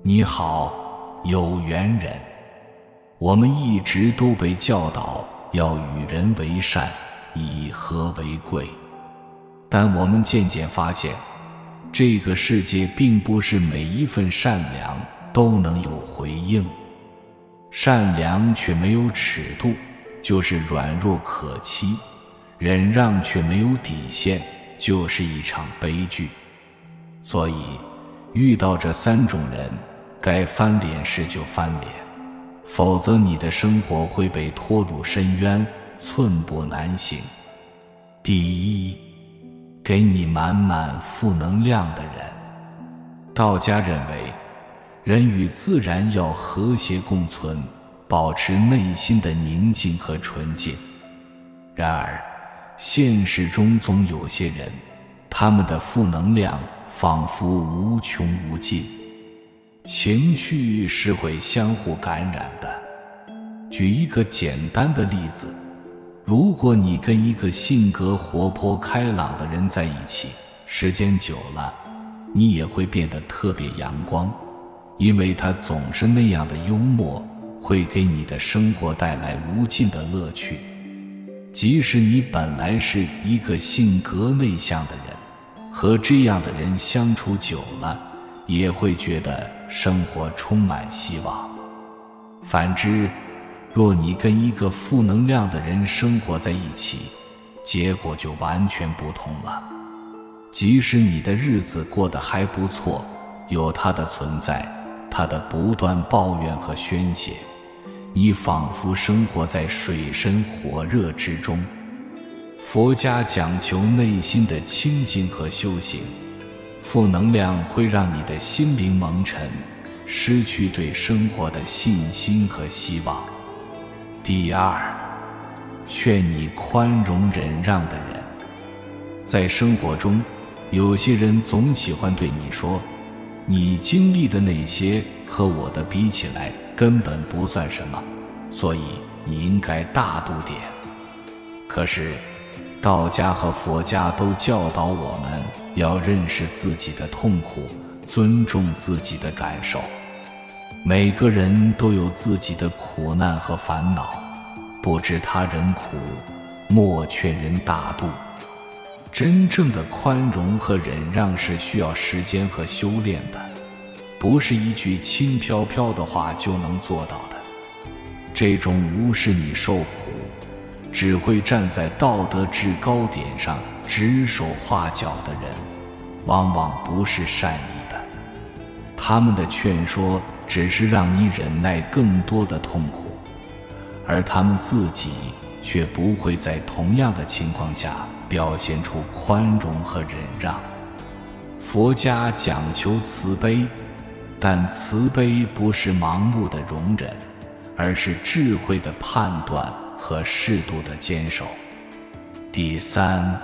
你好，有缘人。我们一直都被教导要与人为善，以和为贵。但我们渐渐发现，这个世界并不是每一份善良都能有回应。善良却没有尺度，就是软弱可欺；忍让却没有底线，就是一场悲剧。所以，遇到这三种人，该翻脸时就翻脸，否则你的生活会被拖入深渊，寸步难行。第一，给你满满负能量的人。道家认为，人与自然要和谐共存，保持内心的宁静和纯净。然而，现实中总有些人，他们的负能量仿佛无穷无尽。情绪是会相互感染的。举一个简单的例子，如果你跟一个性格活泼开朗的人在一起，时间久了，你也会变得特别阳光，因为他总是那样的幽默，会给你的生活带来无尽的乐趣。即使你本来是一个性格内向的人，和这样的人相处久了，也会觉得生活充满希望。反之，若你跟一个负能量的人生活在一起，结果就完全不同了。即使你的日子过得还不错，有他的存在，他的不断抱怨和宣泄，你仿佛生活在水深火热之中。佛家讲求内心的清净和修行，负能量会让你的心灵蒙尘，失去对生活的信心和希望。第二，劝你宽容忍让的人。在生活中，有些人总喜欢对你说，你经历的那些和我的比起来根本不算什么，所以你应该大度点。可是道家和佛家都教导我们要认识自己的痛苦，尊重自己的感受。每个人都有自己的苦难和烦恼，不知他人苦，莫劝人大度。真正的宽容和忍让是需要时间和修炼的，不是一句轻飘飘的话就能做到的。这种无视你受苦，只会站在道德制高点上指手画脚的人，往往不是善意的。他们的劝说只是让你忍耐更多的痛苦，而他们自己却不会在同样的情况下表现出宽容和忍让。佛家讲求慈悲，但慈悲不是盲目的容忍，而是智慧的判断和适度的坚守。第三，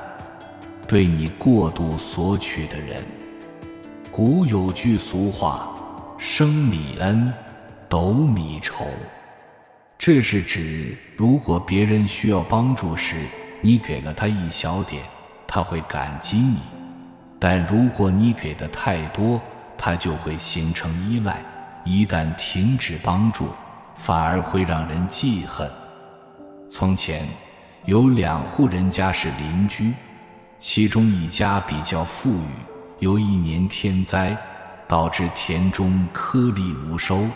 对你过度索取的人。古有句俗话，升米恩，斗米仇。这是指，如果别人需要帮助时，你给了他一小点，他会感激你；但如果你给的太多，他就会形成依赖，一旦停止帮助，反而会让人记恨。从前有2户人家是邻居，其中一家比较富裕，有一年天灾，导致田中颗粒无收，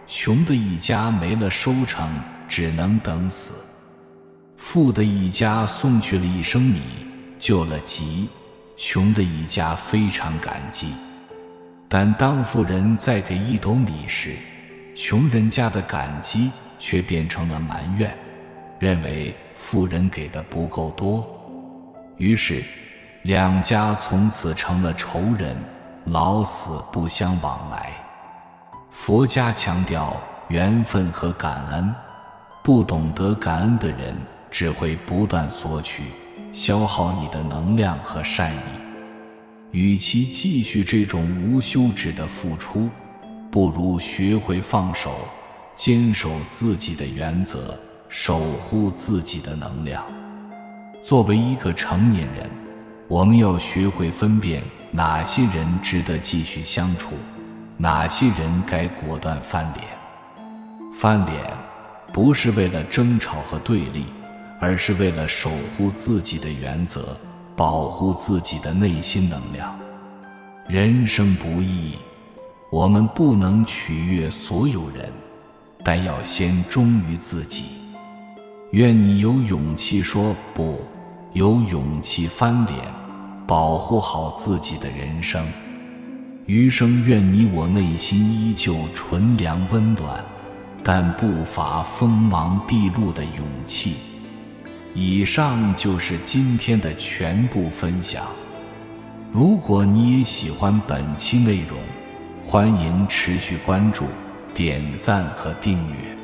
穷的一家没了收成，只能等死。富的一家送去了1升米，救了急，穷的一家非常感激。但当富人再给1斗米时，穷人家的感激却变成了埋怨，认为富人给的不够多。于是2家从此成了仇人，老死不相往来。佛家强调缘分和感恩，不懂得感恩的人只会不断索取，消耗你的能量和善意。与其继续这种无休止的付出，不如学会放手，坚守自己的原则，守护自己的能量。作为一个成年人，我们要学会分辨哪些人值得继续相处，哪些人该果断翻脸。翻脸不是为了争吵和对立，而是为了守护自己的原则，保护自己的内心能量。人生不易，我们不能取悦所有人，但要先忠于自己。愿你有勇气说不，有勇气翻脸，保护好自己的人生。余生愿你我内心依旧纯良温暖，但不乏锋芒毕露的勇气。以上就是今天的全部分享。如果你也喜欢本期内容，欢迎持续关注、点赞和订阅。